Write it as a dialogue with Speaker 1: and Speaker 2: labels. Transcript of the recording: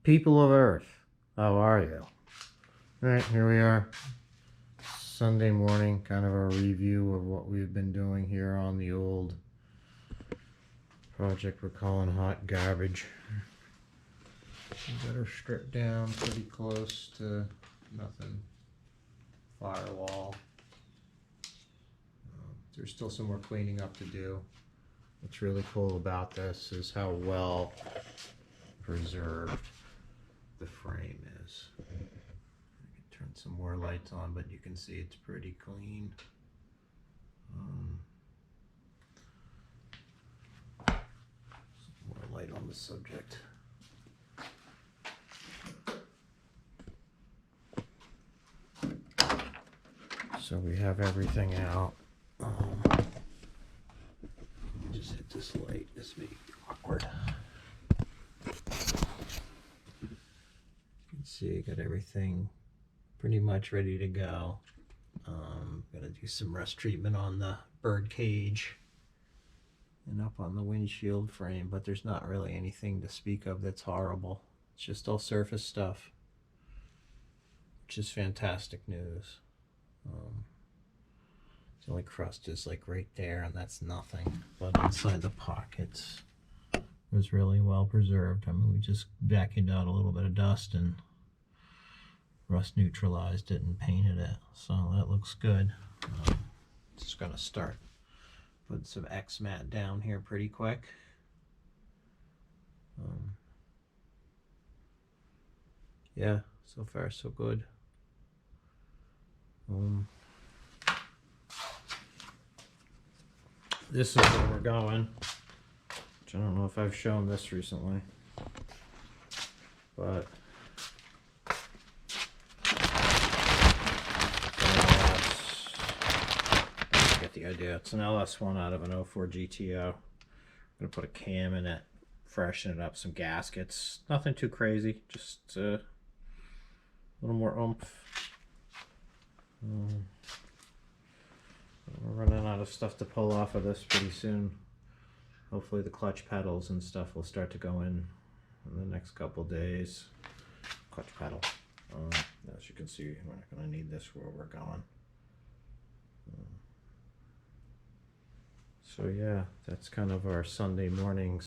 Speaker 1: People of Earth, how are you? Alright, here we are. Sunday morning, kind of a review of what we've been doing here on the old project we're calling Hot Garbage. We got her stripped down pretty close to nothing. Firewall. There's still some more cleaning up to do. What's really cool about this is how well preserved the frame is. I can turn some more lights on, but you can see it's pretty clean. Some more light on the subject. So we have everything out. Just hit this light. This may be awkward. You can see I got everything pretty much ready to go. Gonna do some rust treatment on the bird cage and up on the windshield frame, but there's not really anything to speak of that's horrible. It's just all surface stuff, which is fantastic news. The only crust is like right there, and that's nothing. But inside the pockets was really well preserved. I mean, we just vacuumed out a little bit of dust and rust neutralized it and painted it, so that looks good. Just gonna start putting some X-Mat down here pretty quick. Yeah, so far so good. This is where we're going, which I don't know if I've shown this recently, but you get the idea. It's an LS1 out of an 04 GTO. I'm gonna put a cam in it, freshen it up, some gaskets, nothing too crazy, just a little more oomph. We're running out of stuff to pull off of this pretty soon. Hopefully the clutch pedals and stuff will start to go in the next couple days. Clutch pedal. As you can see, we're not going to need this where we're going. So yeah, that's kind of our Sunday morning